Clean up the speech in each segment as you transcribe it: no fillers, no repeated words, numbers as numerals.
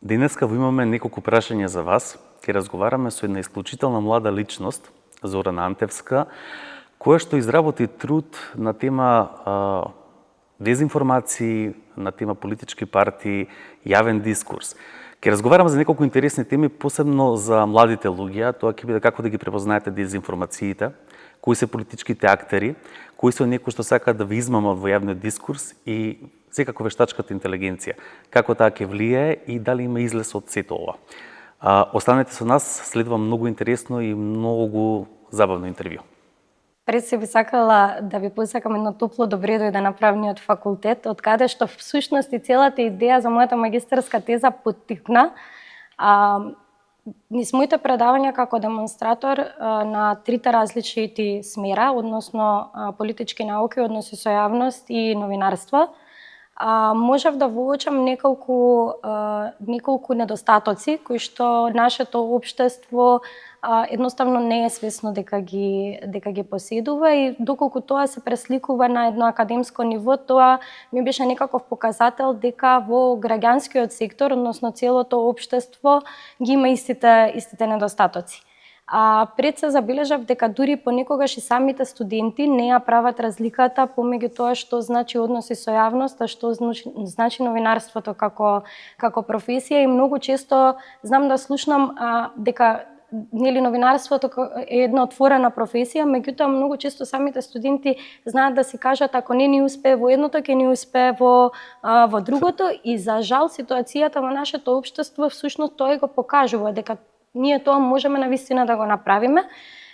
Денеска во имаме неколку прашања за вас. Ке разговараме со една исклучителна млада личност, Зорана Антевска, која што изработи труд на тема дезинформации, на тема политички партии, јавен дискурс. Ке разговараме за неколку интересни теми, посебно за младите луѓе, тоа ќе биде како да ги препознаете дезинформациите, кои се политичките актери, кои се некои што сакаат да ви измамат во јавниот дискурс и секако вештачката интелигенција, како таа ќе влијае и дали има излез од сето ова. Останете со нас, следува многу интересно и многу забавно интервју. Пред се би сакала да ви посакам едно топло добре дојде на правниот факултет, од каде што всушност и целата идеја за мојата магистарска теза поттикна. Низ моите предавања како демонстратор на трите различити смера, односно политички науки, односи со јавност и новинарство, можев да воочам неколку недостатоци кои што нашето општество едноставно не е свесно дека ги поседува, и доколку тоа се пресликува на едно академско ниво, тоа ми беше некаков показател дека во граѓанскиот сектор, односно целото општество, ги има истите недостатоци. Пред се забележав дека дури понекогаш и самите студенти не ја прават разликата помеѓу тоа што значи односи со јавност, а што значи новинарството како професија, и многу често знам да слушнам дека новинарството е една отворена професија, меѓутоа многу често самите студенти знаат да си кажат ако не ни успее во едното, ќе ни успее во другото, и за жал ситуацијата во нашето општество всушност тоа го покажува дека ние тоа можеме навистина да го направиме,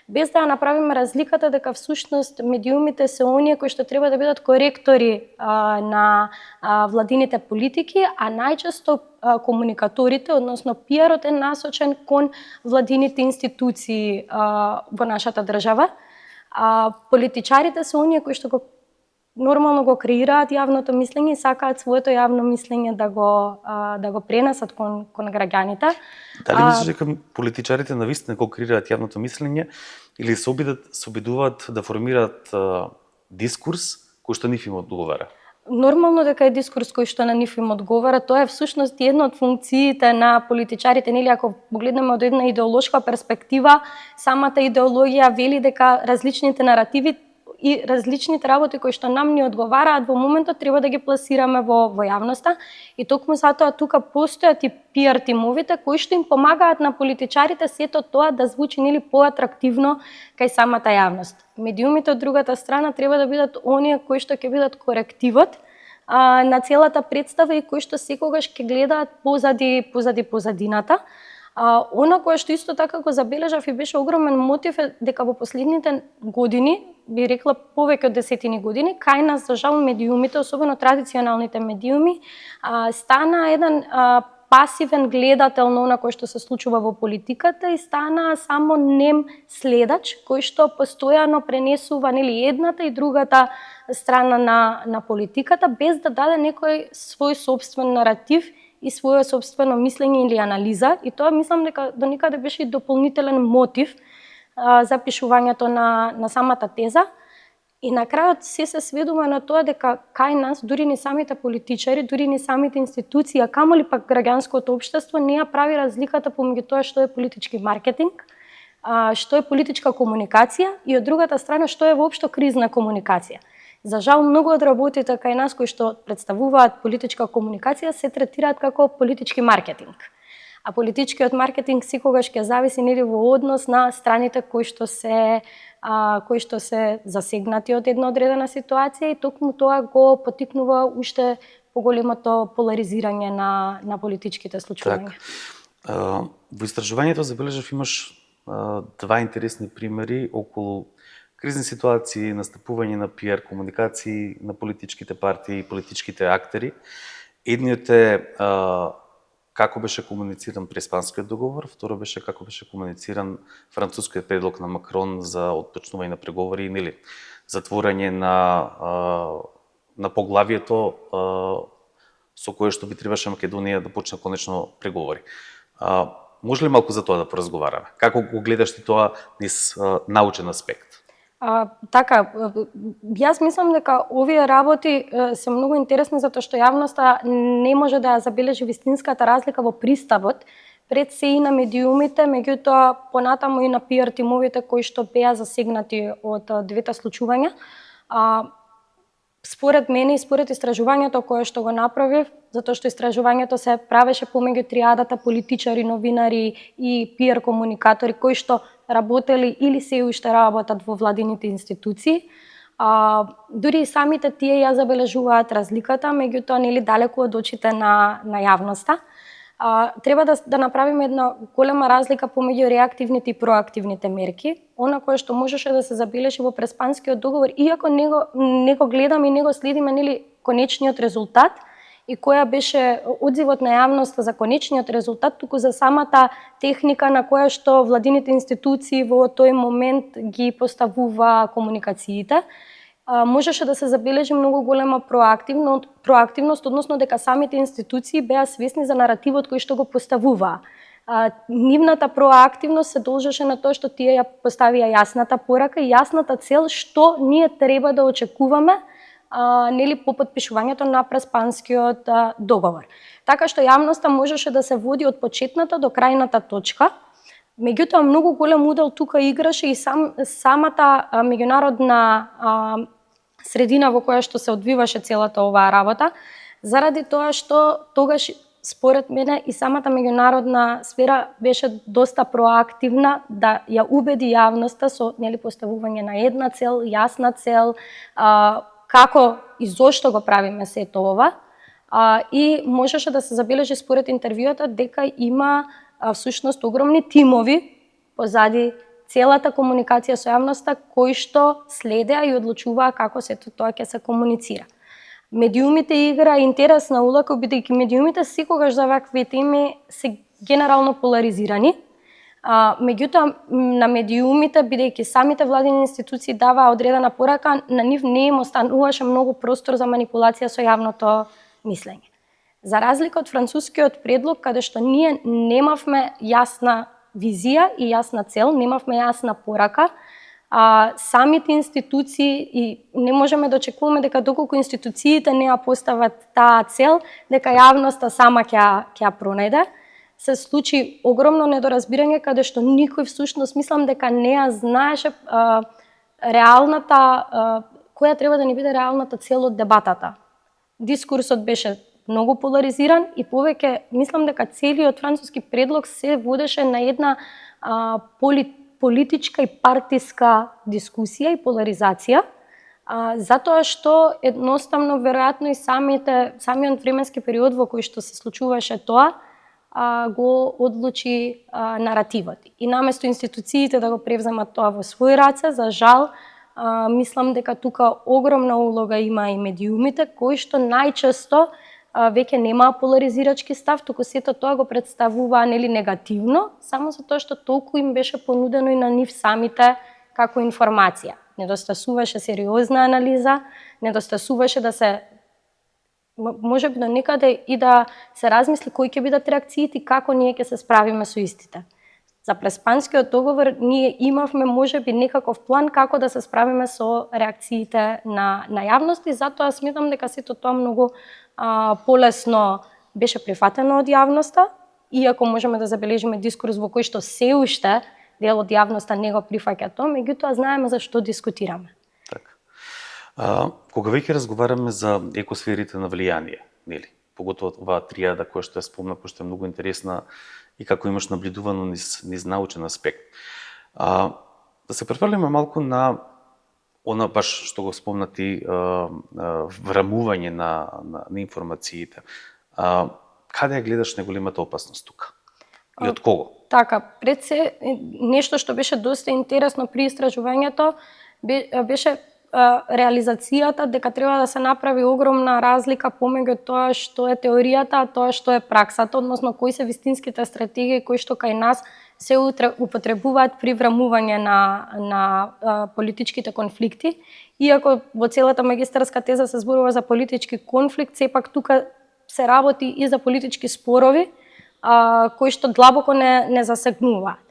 без да ја направиме разликата дека всушност медиумите се оние кои што треба да бидат коректори на владините политики, а најчесто комуникаторите, односно пиарот е насочен кон владините институции во нашата држава. Политичарите се оние кои што нормално го креираат јавното мислење и сакаат своето јавно мислење да го пренесат кон граѓаните. Дали мислиш дека политичарите навистина го креираат јавното мислење или се обидуваат да формираат дискурс кој што нив им одговара? Нормално дека е дискурс кој што на нив им одговара, тоа е всушност една од функциите на политичарите, нели, ако погледнеме од една идеолошка перспектива, самата идеологија вели дека различните наративи и различните работи кои што нам ни одговараат во моментот треба да ги пласираме во јавноста, и токму затоа тука постојат и пиар тимовите кои што им помагаат на политичарите сето тоа да звучи нели поатрактивно кај самата јавност. Медиумите од другата страна треба да бидат оние кои што ќе бидат корективот на целата представа и кои што секогаш ќе гледаат позадината. Она кое што исто така го забележав и беше огромен мотив е дека во последните години, би рекла повеќе од 10 години, кај нас за жал медиумите, особено традиционалните медиуми, стана еден пасивен гледател на она кое што се случува во политиката и стана само нем следач кој што постојано пренесува нели едната и другата страна на политиката без да даде некој свој собствен наратив и своје собствено мислење или анализа, и тоа мислам дека до некаде беше и дополнителен мотив за пишувањето на самата теза. И на крајот се сведува на тоа дека кај нас дури ни самите политичари, дури ни самите институции, а камоли пак граѓанското општество не ја прави разликата помеѓу тоа што е политички маркетинг, што е политичка комуникација и од другата страна што е воопшто кризна комуникација. За жал, многу од работите кај нас кои што представуваат политичка комуникација се третираат како политички маркетинг. А политичкиот маркетинг секогаш ќе зависи нели во однос на страните кои што се засегнати од една одредена ситуација, и токму тоа го поттикнува уште поголемото поларизирање на политичките случувања. Во истражувањето забележав имаш два интересни примери околу кризни ситуации, настапување на пиар комуникации на политичките партии и политичките актери. Едниот е како беше комунициран преиспанскиот договор, второ беше како беше комунициран францускиот предлог на Макрон за отпочнување на преговори, нели, затворање на поглавието со кое што би требаше Македонија да почне конечно преговори. Може ли малку за тоа да поразговараме? Како го гледаш ти тоа низ научен аспект? Така, јас мислам дека овие работи се многу интересни затоа што јавноста не може да ја забележи вистинската разлика во пристапот пред се и на медиумите, меѓутоа понатаму и на пиар тимовите кои што беа засегнати од двете случувања. Според мене и според истражувањето кое што го направив, затоа што истражувањето се правеше помеѓу триадата политичари, новинари и пиар комуникатори кои што работели или се уште работат во владините институции. Дури и самите тие ја забележуваат разликата, меѓутоа нели далеку од очите на јавноста. Треба да направиме една голема разлика помеѓу реактивните и проактивните мерки. Она кое што можеше да се забележи во Преспанскиот договор, иако не го гледаме и не го следиме нели конечниот резултат и која беше одзивот на јавноста за конечниот резултат, туку за самата техника на која што владините институции во тој момент ги поставува комуникациите, можеше да се забележи многу голема проактивност, односно дека самите институции беа свесни за наративот кој што го поставуваа. Нивната проактивност се должеше на тоа што тие ја поставија јасната порака и јасната цел што ние треба да очекуваме нели по потпишувањето на Преспанскиот договор. Така што јавноста можеше да се води од почетната до крајната точка. Меѓутоа многу голем удел тука играше и самата меѓународна средина во која што се одвиваше целата оваа работа, заради тоа што тогаш според мене и самата меѓународна сфера беше доста проактивна да ја убеди јавноста со нели поставување на една цел, јасна цел, како и зошто го правиме сето ова. И можеше да се забележи според интервјуата дека има всушност огромни тимови позади целата комуникација со јавноста кои што следеа и одлучуваа како сето тоа ќе се комуницира. Медиумите игра интересна улога, бидејќи медиумите секогаш за вакви теми се генерално поларизирани. Меѓутоа на медиумите, бидејќи самите владини институции даваа одредена порака, на нив не им остануваше многу простор за манипулација со јавното мислење. За разлика од францускиот предлог, каде што ние немавме јасна визија и јасна цел, немавме јасна порака, самите институции и не можеме да очекуваме дека доколку институциите не ја постават таа цел, дека јавноста сама ќе ја пронајде. Се случи огромно недоразбирање каде што никој всушност мислам дека не ја знаеше реалната која треба да ни биде реалната цел од дебатата. Дискурсот беше многу поларизиран и повеќе мислам дека целиот француски предлог се водеше на една политичка и партиска дискусија и поларизација, затоа што едноставно веројатно и самиот временски период во кој што се случуваше тоа го одлучи наративот. И наместо институциите да го превземат тоа во своји раце, за жал, мислам дека тука огромна улога има и медиумите, кои што најчесто веќе немаа поларизирачки став, туку сето тоа го представуваа нели негативно, само за тоа што толку им беше понудено и на нив самите како информација. Недостасуваше сериозна анализа, недостасуваше да се можеби до некаде и да се размисли кои ќе бидат реакциите и како ние ќе се справиме со истите. За Преспанскиот договор ние имавме можеби некаков план како да се справиме со реакциите на јавност и затоа сметам дека сето тоа многу полесно беше прифатено од јавноста, иако можеме да забележиме дискурс во кој што се уште дел од јавноста не го прифаќа тоа, меѓутоа знаеме за што дискутираме. Кога веќе разговараме за екосферите на влијание, нели, поготово оваа тријада која што ја спомна, која што е многу интересна и како имаш наблюдувано низ научен аспект. Да се префрлиме малку на она баш што го спомна ти врамување на информациите. Каде ја гледаш најголемата опасност тука? И од кого? Така, пред се нешто што беше доста интересно при истражувањето беше реализацијата дека треба да се направи огромна разлика помеѓу тоа што е теоријата, а тоа што е праксата, односно кои се вистинските стратегии кои што кај нас се употребуваат при врамување на политичките конфликти. Иако во целата магистарска теза се зборува за политички конфликт, сепак тука се работи и за политички спорови кои што длабоко не засегнуваат.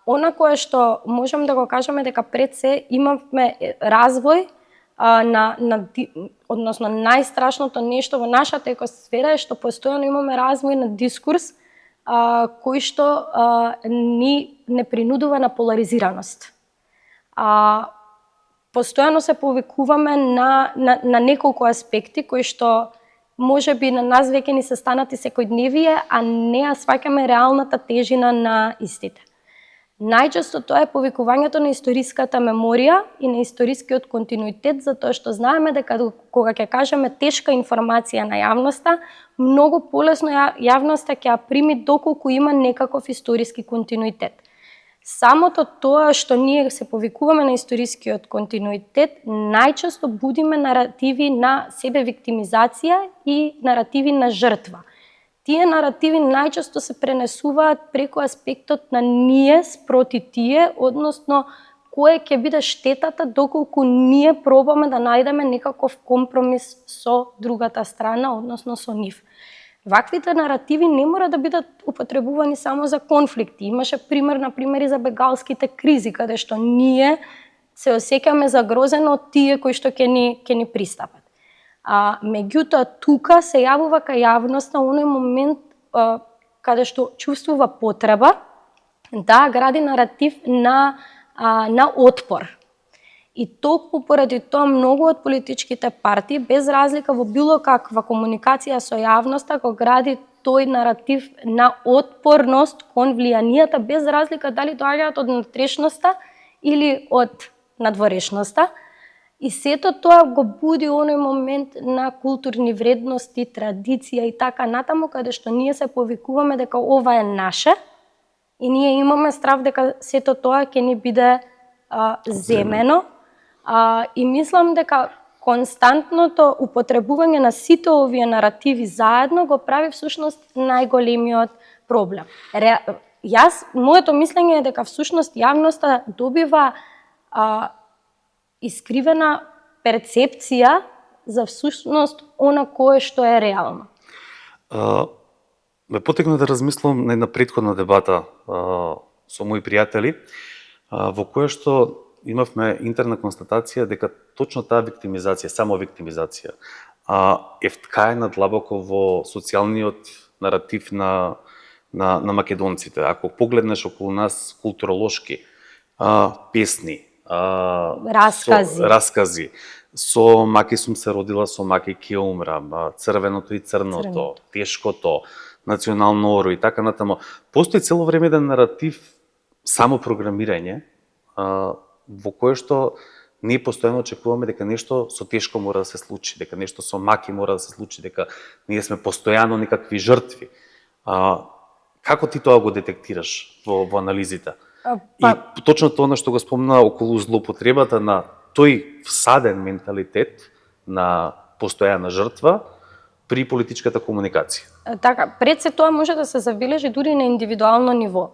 Она кое што можем да го кажеме дека пред се имавме развој односно најстрашното нешто во нашата екосфера е што постојано имаме развој на дискурс кој што ни не принудува на поларизираност. Постојано се повикуваме на неколку аспекти кои што можеби на нас веќе ни се станати секојдневие, а не ја сваќаме реалната тежина на истите. Најчесто тоа е повикувањето на историската меморија и на историскиот континуитет, затоа што знаеме дека кога ќе кажеме тешка информација на јавноста, многу полесно јавноста ќе ја прими доколку има некаков историски континуитет. Самото тоа што ние се повикуваме на историскиот континуитет, најчесто будиме наративи на себевиктимизација и наративи на жртва. Тие наративи најчесто се пренесуваат преку аспектот на ние спроти тие, односно кој ќе биде штетата доколку ние пробаме да најдеме некаков компромис со другата страна, односно со нив. Ваквите наративи не мора да бидат употребувани само за конфликти. Имаше пример, например, и за бегалските кризи, каде што ние се осеќаме загрозено од тие кои што ќе ни пристапат. Меѓутоа, тука се јавува кај јавноста оној момент каде што чувствува потреба да гради наратив на отпор. И токму поради тоа многу од политичките партии, без разлика во било каква комуникација со јавноста, го гради тој наратив на отпорност кон влијанијата, без разлика дали доаѓаат од внатрешноста или од надворешноста. И сето тоа го буди оној момент на културни вредности, традиција и така натаму, каде што ние се повикуваме дека ова е наше и ние имаме страв дека сето тоа ќе ни биде земено. И мислам дека константното употребување на сите овие наративи заедно го прави всушност најголемиот проблем. Моето мислење е дека всушност јавноста добива искривена перцепција за всушност она кое што е реално. Ме потекна да размислам на една претходна дебата со мои пријатели, во која што имавме интерна констатација дека точно таа виктимизација, само виктимизација, е вткаена длабоко во социјалниот наратив на македонците. Ако погледнеш околу нас културолошки песни, раскази, со маки сум се родила, со маки ќе умрам, црвеното и црното, тешкото, национално оро и така натаму. Постои цело време еден наратив само програмирање, во кое што ние постојано очекуваме дека нешто со тешко мора да се случи, дека нешто со маки мора да се случи, дека ние сме постојано некакви жртви. Како ти тоа го детектираш во анализите? И точно тоа што го спомна околу злоупотребата на тој всаден менталитет на постојана жртва при политичката комуникација. Така, пред се тоа може да се забележи дури на индивидуално ниво.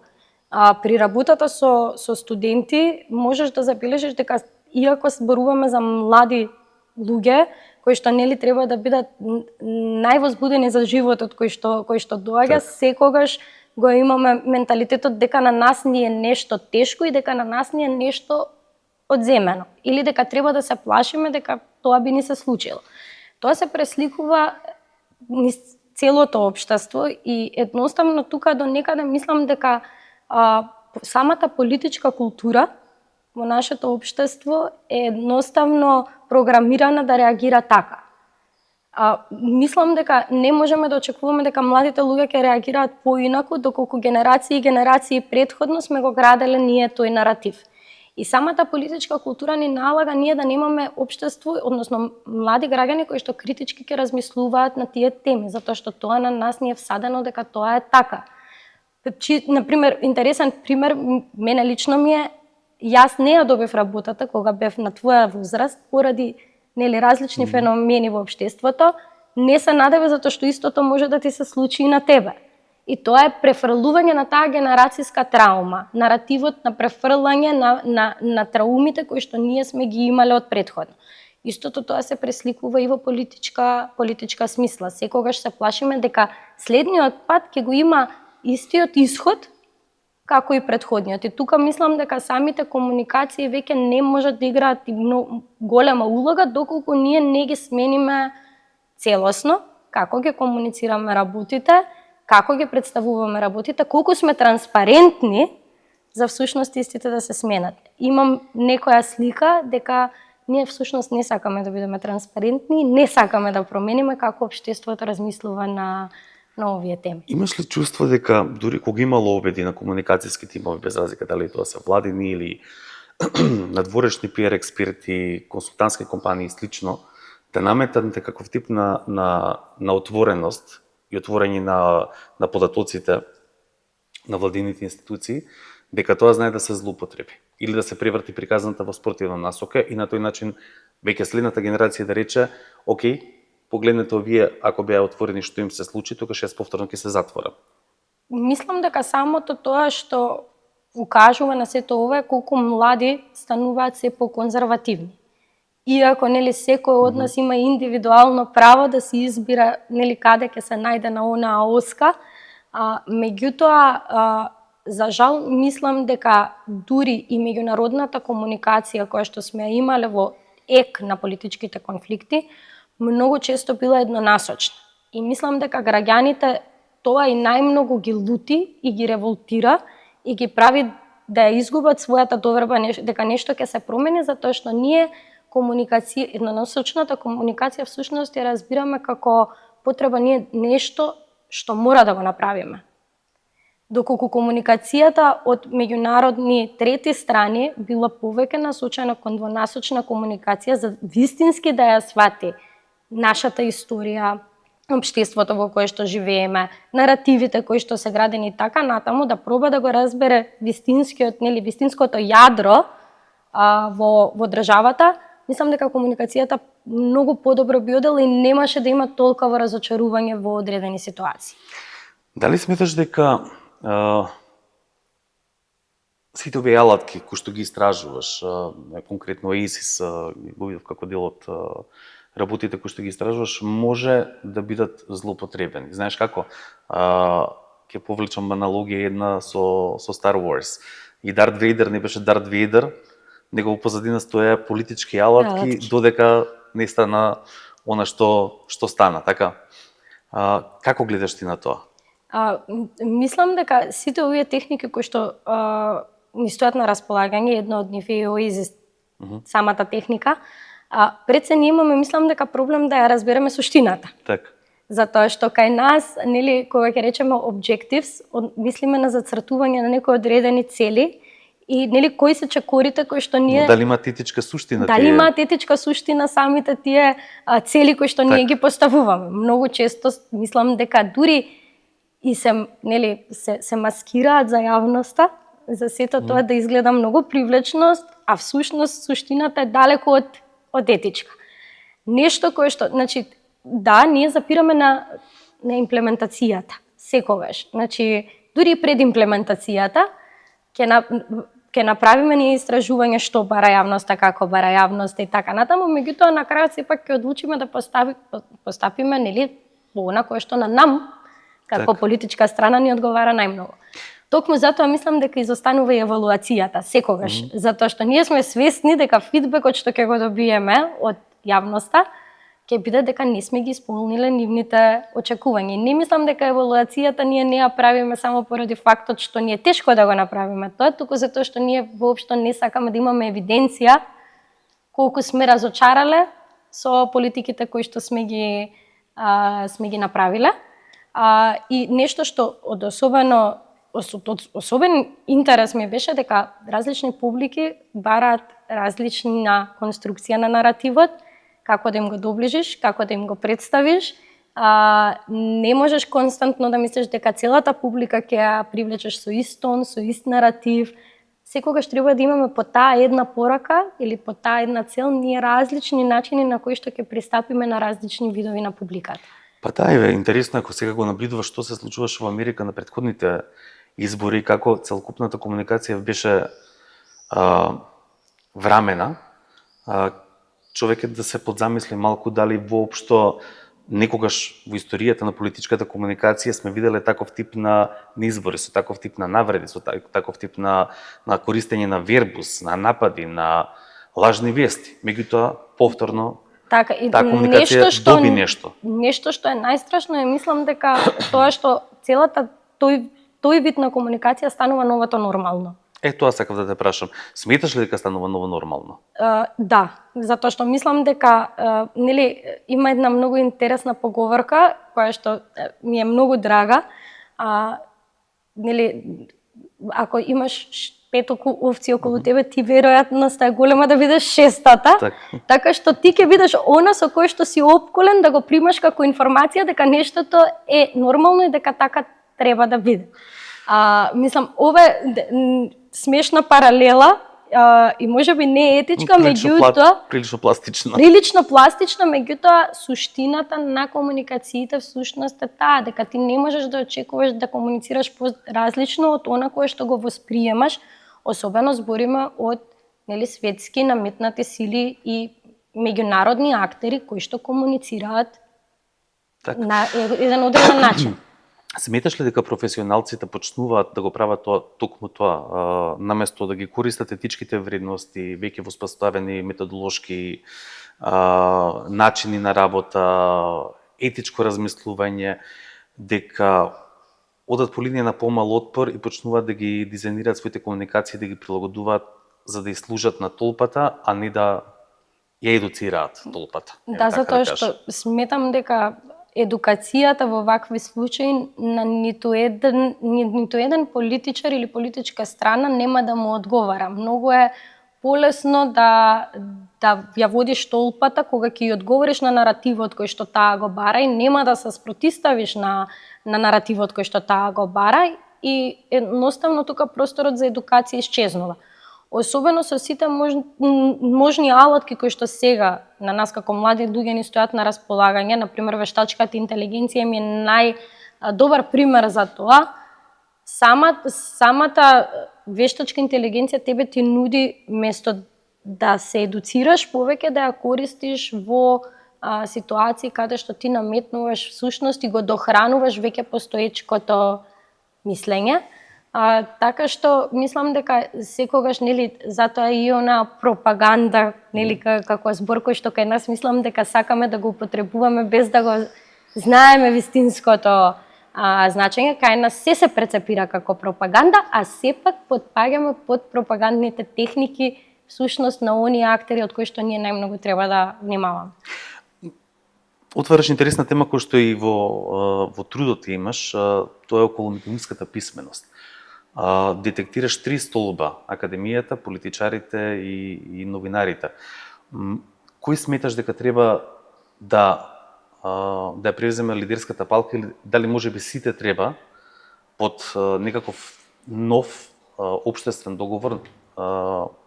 При работата со студенти можеш да забележиш дека иако зборуваме за млади луѓе кои што нели треба да бидат највозбудени за животот кој што доаѓа, секогаш го имаме менталитетот дека на нас ни е нешто тешко и дека на нас ни е нешто одземено или дека треба да се плашиме дека тоа би ни се случило. Тоа се пресликува низ целото општество и едноставно тука до некаде мислам дека самата политичка култура во нашето општество е едноставно програмирана да реагира така. Мислам дека не можеме да очекуваме дека младите луѓе ќе реагираат поинаку доколку генерации и генерации претходно сме го граделе ние тој наратив. И самата политичка култура ни налага ние да немаме општество, односно млади граѓани кои што критички ќе размислуваат на тие теми, затоа што тоа на нас ни е всадено дека тоа е така. Например, интересен пример, мене лично ми е, јас не ја добив работата кога бев на твоја возраст поради различни феномени во општеството, не се надеве затоа што истото може да ти се случи и на тебе. И тоа е префрлување на таа генерацијска травма, наративот на префрлање на траумите кои што ние сме ги имале од претходно. Истото тоа се пресликува и во политичка смисла. Секогаш се плашиме дека следниот пат ќе го има истиот исход како и претходниот. И тука мислам дека самите комуникации веќе не можат да играат голема улога доколку ние не ги смениме целосно како ги комуницираме работите, како ги представуваме работите, колку сме транспарентни за всушност истите да се сменат. Имам некоја слика дека ние всушност не сакаме да бидеме транспарентни, не сакаме да промениме како општеството размислува на овие теми. Имаш ли чувство дека дури кога имало обеди на комуникацијски тимови, без разлика дали тоа се владини или надворешни пиар експерти, консултантски компании и слично, да наметате каков тип на отвореност и отворење на податоците на владините институции, дека тоа знае да се злоупотреби или да се преврти приказната во спортивна насока и на тој начин веќе следната генерација да рече, окей, погледнете овие, ако беа отворени што им се случи, тогаш јас повторно ќе се затворам. Мислам дека самото тоа што укажува на сето ова е колку млади стануваат се поконзервативни. Иако нели секој од нас има индивидуално право да си избира нели каде ќе се најде на онаа оска, меѓутоа за жал мислам дека дури и меѓународната комуникација која што сме имале во ек на политичките конфликти многу често била еднонасочна. И мислам дека граѓаните тоа и најмногу ги лути и ги револтира и ги прави да ја изгубат својата доверба дека нешто ќе се промени, затоа што ние еднонасочната комуникација всушност ја разбираме како потреба ние нешто што мора да го направиме. Доколку комуникацијата од меѓународни трети страни била повеќе насочена кон двонасочна комуникација за вистински да ја свати нашата историја, општеството во кое што живееме, наративите кои што се градени така натаму, да проба да го разбере вистинското јадро во државата, мислам дека комуникацијата многу подобро би одела и немаше да има толкова разочарување во одредени ситуации. Дали сметаш дека сите овие алатки кои што ги истражуваш, конкретно ЕИСИС, го видов како дел од работите кои што ги истражуваш, може да бидат злоупотребени. Знаеш како? Ќе повлечам аналогија една со Star Wars. И Дарт Вейдер не беше Дарт Вейдер, него во позадина стоеа политички алатки, додека не стана она што стана, така? Како гледаш ти на тоа? Мислам дека сите овие техники кои што ни стојат на располагање, едно од нив е ОИСИС, самата техника, пред се ние имаме, мислам дека проблем да ја разбереме суштината. Така. Затоа што кај нас, нели, кога ќе речеме objectives, мислиме на зацртување на некои одредени цели и нели кои се чекорите кои што ние... Но дали имаат етичка суштина? Дали имаат етичка суштина самите тие цели кои што ние ги поставуваме? Многу често мислам дека дури и се маскираат за јавноста, за сето тоа да изгледа многу привлечност, а всушност суштината е далеку од етичка. Нешто кое што, значи, да, ние запираме на имплементацијата, секогаш. Значи, дури пред имплементацијата, ќе направиме ние истражување што бара јавноста, како бара јавноста и така натаму, меѓутоа на крајот сепак ќе одлучиме да постапиме нели во она кое што на нам како политичка страна ни одговара најмногу. Токму затоа мислам дека изостанува и евалуацијата секогаш, затоа што ние сме свесни дека фидбекот што ќе го добиеме од јавноста ќе биде дека не сме ги исполниле нивните очекувања. Не мислам дека евалуацијата ние не ја правиме само поради фактот што ни е тешко да го направиме тоа, туку затоа што ние воопшто не сакаме да имаме евиденција колку сме разочарале со политиките кои што сме ги направиле. И нешто што од особен интерес ми беше дека различни публики бараат различна конструкција на наративот, како да им го доближиш, како да им го представиш. Не можеш константно да мислиш дека целата публика ќе ја привлечеш со ист тон, со ист наратив. Секогаш треба да имаме по таа една порака или по таа една цел ние различни начини на кои што ќе пристапиме на различни видови на публиката. Па да, интересно ако сега го набридуваш што се случуваше во Америка на претходните избори, како целокупната комуникација беше врамена, човек е да се подзамисли малку дали воопшто некогаш во историјата на политичката комуникација сме виделе таков тип на избори, со таков тип на навреди, со таков тип на користење на вербус, на напади, на лажни вести. Меѓутоа, повторно, Така, и таа комуникација доби нешто. Нешто што е најстрашно е, мислам дека тоа што целата тој вид на комуникација станува новото нормално. Тоа сакав да те прашам. Сметаш ли дека станува ново нормално? Да, затоа што мислам дека нели има една многу интересна поговорка која што ми е многу драга. Нели ако имаш 5 овци околу тебе, ти веројатноста е голема да видиш 6-тата. Така што ти ќе видиш она со кој што си опколен да го примаш како информација дека нештото е нормално и дека така треба да биде. Мислам, ова е смешна паралела и можеби не е етичка, меѓутоа прилично пластична. Прилично пластична, меѓутоа суштината на комуникациите всушност е таа дека ти не можеш да очекуваш да комуницираш различно од она кое што го восприемаш, особено збориме од светски наметнати сили и меѓународни актери кои што комуницираат на еден одреден начин. Сметаш ли дека професионалците почнуваат да го прават токму тоа, наместо да ги користат етичките вредности, веќе воспоставени методолошки начини на работа, етичко размислување, дека одат по линија на помал отпор и почнуваат да ги дизајнираат своите комуникации, да ги прилагодуваат за да служат на толпата, а не да ја едуцираат толпата. Да, затоа што сметам дека едукацијата во вакви случаи на ниту еден политичар или политичка страна нема да му одговара. Многу е полесно да ја водиш толпата кога ќе ја одговориш на наративот кој што таа го бара и нема да се спротиставиш на наративот кој што таа го бара и едноставно тука просторот за едукација исчезнува. Особено со сите можни алатки кои што сега на нас како млади луѓе ни стојат на располагање, например вештачката интелигенција ми е најдобар пример за тоа. Самата вештачка интелигенција тебе ти нуди место да се едуцираш повеќе, да ја користиш во ситуации каде што ти наметнуваш всушност и го дохрануваш веќе постоечкото мислење. Така што мислам дека секогаш затоа и она пропаганда како збор кој што кај нас мислам дека сакаме да го употребуваме без да го знаеме вистинското значење. Кај нас се прецепира како пропаганда, а сепак потпаѓаме под пропагандните техники всушност на оние актери од кои што ние најмногу треба да внимаваме. Отвараш интересна тема која што и во трудот имаш, тоа е околу медиумската писменост. Детектираш 3 столба: академијата, политичарите и новинарите. Кој сметаш дека треба да ја превземе лидерската палка или дали можеби сите треба под некаков нов општествен договор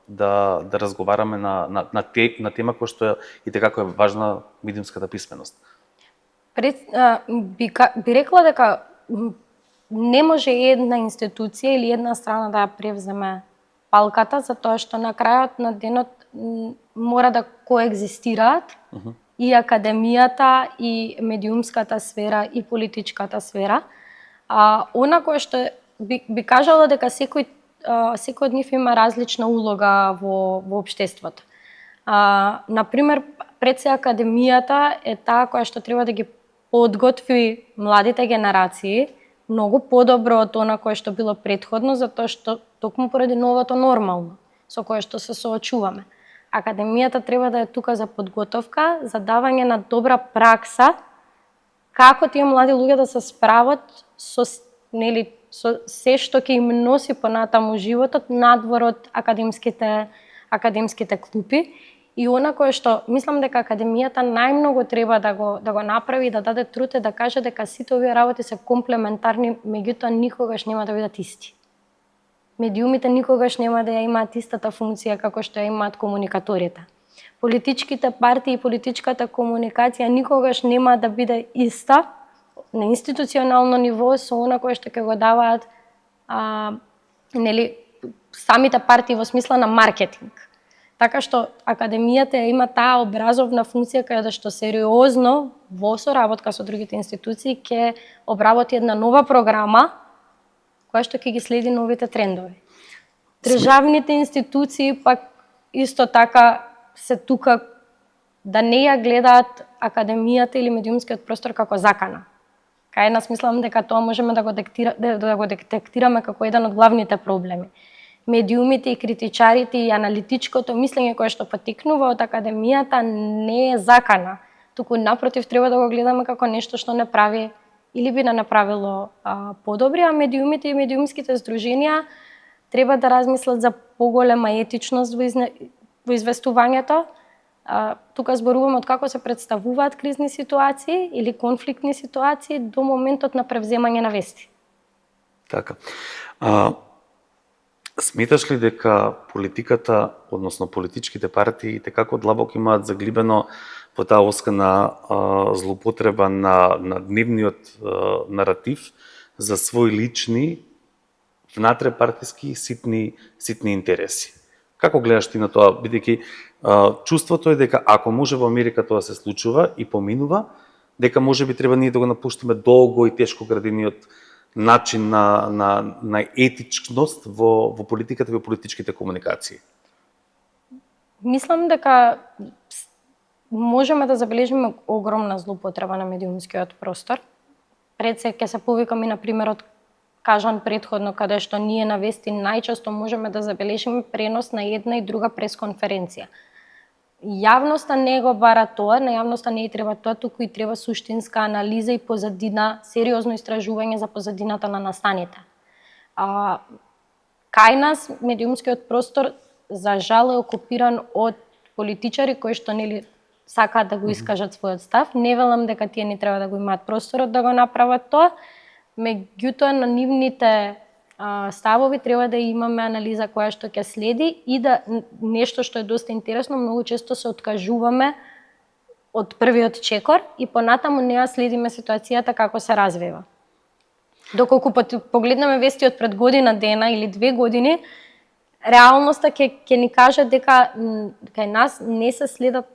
да разговараме на тема која што и како е важна медиумската писменост? Би рекла дека не може една институција или една страна да ја превземе палката, затоа што на крајот на денот мора да коегзистираат и академијата, и медиумската сфера, и политичката сфера. Она кое што би кажала дека секој од нив има различна улога во општеството. Например, пред се академијата е таа која што треба да ги подготви младите генерации многу подобро од она кое што било претходно, затоа што токму поради новото нормално со кое што се соочуваме. Академијата треба да е тука за подготовка, за давање на добра пракса, како тие млади луѓе да се справат со се што ќе им носи понатаму животот надвор од академските клупи. И она кое што мислам дека академијата најмногу треба да го направи, да даде труд е да каже дека сите овие работи се комплементарни, меѓутоа никогаш нема да бидат исти. Медиумите никогаш нема да ја имаат истата функција како што ја имаат комуникаторите. Политичките партии и политичката комуникација никогаш нема да биде иста на институционално ниво со она кое што ќе го даваат самите партии во смисла на маркетинг. Така што академијата има таа образовна функција каде што сериозно во соработка со другите институции ќе обработи една нова програма која што ќе ги следи новите трендови. Државните институции пак исто така се тука да не ја гледаат академијата или медиумскиот простор како закана. Кај нас мислам дека тоа можеме да го детектираме како еден од главните проблеми. Медиумите и критичарите и аналитичкото мислење кое што потекнува од академијата не е закана, туку напротив треба да го гледаме како нешто што не прави или би не направило подобри, а медиумите и медиумските здруженија треба да размислат за поголема етичност во известувањето. Тука зборуваме од како се представуваат кризни ситуации или конфликтни ситуации до моментот на превземање на вести. Така. Сметаш ли дека политиката, односно политичките партии, како длабоко имаат заглибено во таа оска на злоупотреба на дневниот наратив за своји лични внатрепартиски ситни интереси? Како гледаш ти на тоа, бидејќи чувството е дека ако може во Америка тоа се случува и поминува, дека можеби треба ние да го напуштиме долго и тешко градениот начин на етичност во политиката и во политичките комуникации? Мислам дека можеме да забележиме огромна злоупотреба на медиумскиот простор. Пред се ќе се повикам и на примерот кажан предходно, каде што ние на вести најчесто можеме да забележиме пренос на една и друга пресконференција. Јавноста не го бара тоа, на јавноста не и треба тоа, туку и треба суштинска анализа и позадина, сериозно истражување за позадината на настаните. Кај нас медиумскиот простор за жал е окупиран од политичари кои што нели сакаат да го искажат својот став. Не велам дека тие не треба да го имаат просторот да го направат тоа, меѓутоа на нивните ставови треба да имаме анализа која што ќе следи и да нешто што е доста интересно, многу често се откажуваме од првиот чекор и понатаму не ја следиме ситуацијата како се развива. Доколку погледнеме вести од пред година дена или 2 години, реалноста ќе ни каже дека кај нас не се следат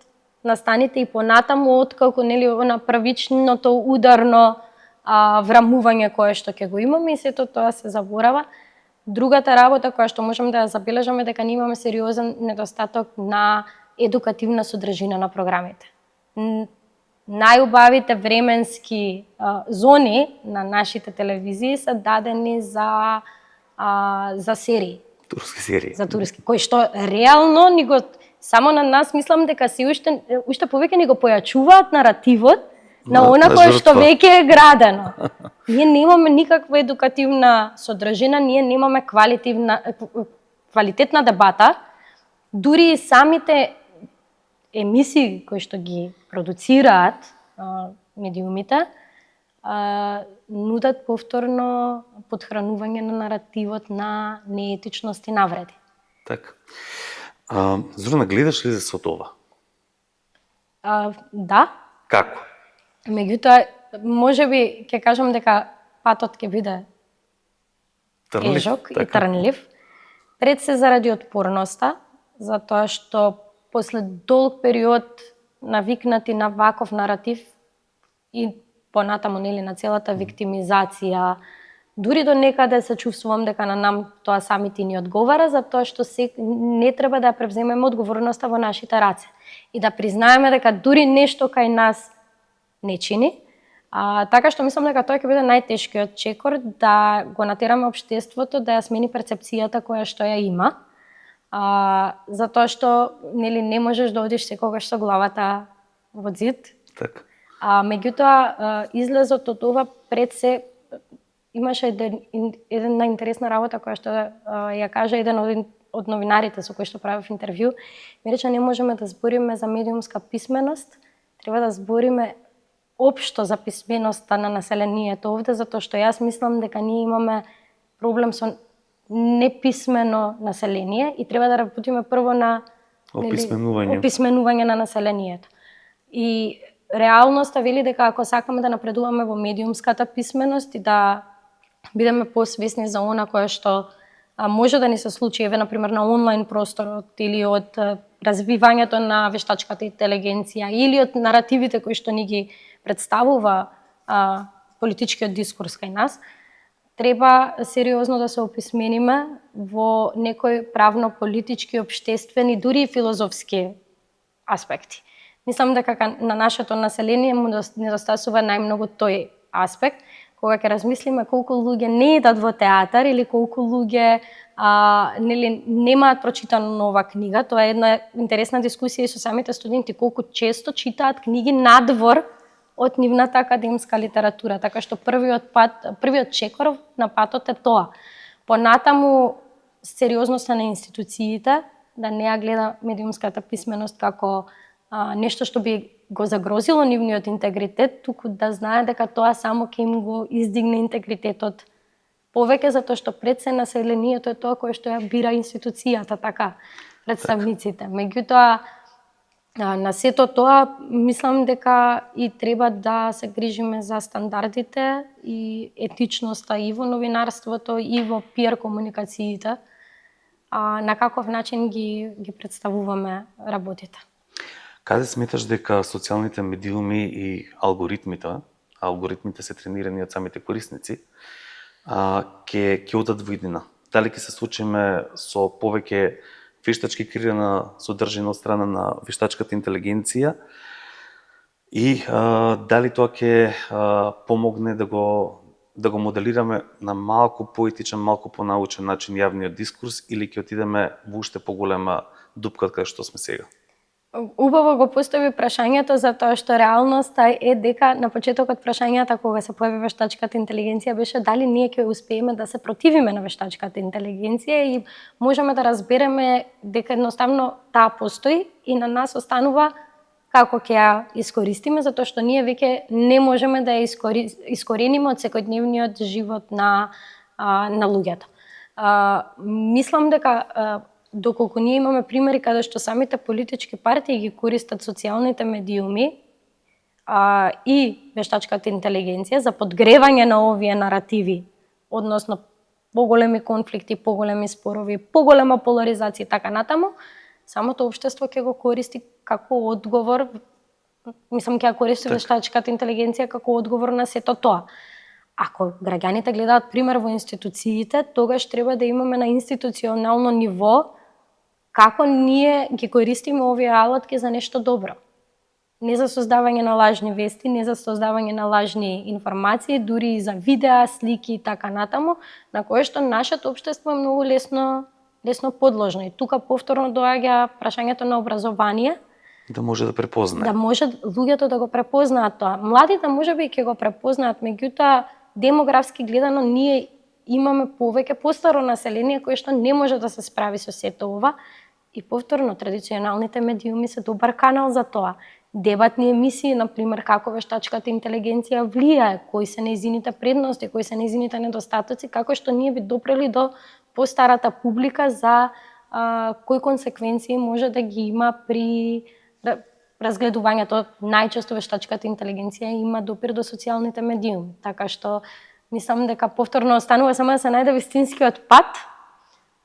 настаните и понатаму откако нели на првичното ударно врамување кое што ќе го имаме и сето тоа се заборава. Другата работа која што можеме да ја забележаме дека ние имаме сериозен недостаток на едукативна содржина на програмите. Најубавите временски зони на нашите телевизии се дадени за серии. Турски серии. За турски, кои што реално ни го само на нас мислам дека се уште повеќе ни го појачуваат наративот на она кое што веќе е градено. Ние немаме никаква едукативна содржина, ние немаме квалитетна дебата, дури и самите емисии кои што ги продуцираат медиумите, нудат повторно подхранување на наративот на неетичност и навреди. Така. Зорана, гледаш ли за сето ова? Да. Како? Меѓутоа, можеби ќе кажам дека патот ќе биде тежок и трнлив. Пред се заради отпорноста, затоа што после долг период навикнати на ваков наратив и понатаму нели на целата виктимизација, дури до некаде се чувствувам дека на нам тоа самите ни одговара, затоа што не треба да превземеме одговорноста во нашите раце и да признаеме дека дури нешто кај нас не чини. Така што мислам дека тоа ќе биде најтешкиот чекор, да го натераме општеството да ја смени перцепцијата која што ја има. Затоа што нели не можеш да одиш секогаш со главата во зид. Така. Меѓутоа излезот од ова пред се имаше една интересна работа која што ја кажа еден од новинарите со кој што правев интервју. Ми рече не можеме да збориме за медиумска писменост, треба да збориме општо за писменоста на населението овде, затоа што јас мислам дека ние имаме проблем со неписмено население и треба да работиме прво на описменување на населението. И реалноста вели дека ако сакаме да напредуваме во медиумската писменост и да бидеме посвесни за она кое што може да ни се случи, еве например на онлайн просторот или од развивањето на вештачката интелигенција или од наративите кои што ни ги представува политичкиот дискурс кај нас, треба сериозно да се описмениме во некои правно-политички, обштествени, дури и филозофски аспекти. Мислам дека на нашето население му недостасува најмногу тој аспект, кога ќе размислиме колку луѓе не идат во театар или колку луѓе немаат прочитано нова книга. Тоа е една интересна дискусија и со самите студенти, колку често читаат книги надвор од нивната академска литература, така што првиот чекор на патот е тоа. Понатаму сериозноста на институциите, да не ја гледа медиумската писменост како нешто што би го загрозило нивниот интегритет, туку да знае дека тоа само ќе им го издигне интегритетот повеќе, затоа што пред се населението е тоа кое што ја бира институцијата, така, представниците. Меѓутоа, на сето тоа, мислам дека и треба да се грижиме за стандардите и етичноста и во новинарството, и во пиар комуникациите, на каков начин ги представуваме работите. Каде сметаш дека социјалните медиуми и алгоритмите се тренирани од самите корисници, ќе одат во иднина? Дали ќе се случиме со повеќе вештачки креирана содржина од страна на вештачката интелигенција и дали тоа ќе помогне да го моделираме на малку поетичен, малку понаучен начин јавниот дискурс, или ќе отидеме во уште поголема дупка кај што сме сега? Убаво го постави прашањето, затоа што реалноста е дека на почетокот прашањата кога се појави вештачката интелигенција беше дали ние ќе успееме да се противиме на вештачката интелигенција и можеме да разбереме дека едноставно таа постои и на нас останува како ќе ја искористиме, затоа што ние веќе не можеме да ја искорениме од секојдневниот живот на луѓето. Мислам дека доколку ние имаме примери каде што самите политички партии ги користат социјалните медиуми и вештачката интелигенција за подгревање на овие наративи, односно поголеми конфликти, поголеми спорови, поголема поларизација и така натаму, самото општество ќе го користи како одговор, мислам ќе ја користи вештачката интелигенција како одговор на сето тоа. Ако граѓаните гледаат пример во институциите, тогаш треба да имаме на институционално ниво како ние ги користиме овие алатки за нешто добро. Не за создавање на лажни вести, не за создавање на лажни информации, дури и за видеа, слики и така натаму, на кое што нашето општество е многу лесно подложно. И тука повторно доаѓа прашањето на образование. Да може да препознае. Да може луѓето да го препознаат тоа. Младите можеби ќе го препознаат, меѓутоа демографски гледано ние имаме повеќе постаро население кое што не може да се справи со сето ова. И повторно, традиционалните медиуми се добар канал за тоа. Дебатни емисии, например, како вештачката интелигенција влијае, кои се нејзините предности, кои се нејзините недостатоци, како што ние би допрели до постарата публика за кои консеквенции може да ги има при разгледувањето. Најчесто вештачката интелигенција има допир до социјалните медиуми, така што мислам дека повторно останува само да се најде вистинскиот пат,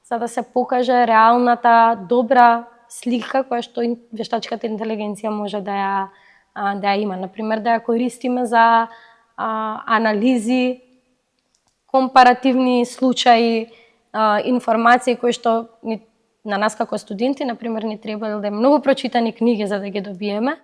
за да се покаже реалната добра слика која што вештачката интелигенција може да ја има. Например, да ја користиме за анализи, компаративни случаи, информации кои што на нас како студенти, например, ни треба да многу прочитани книги за да ги добиеме,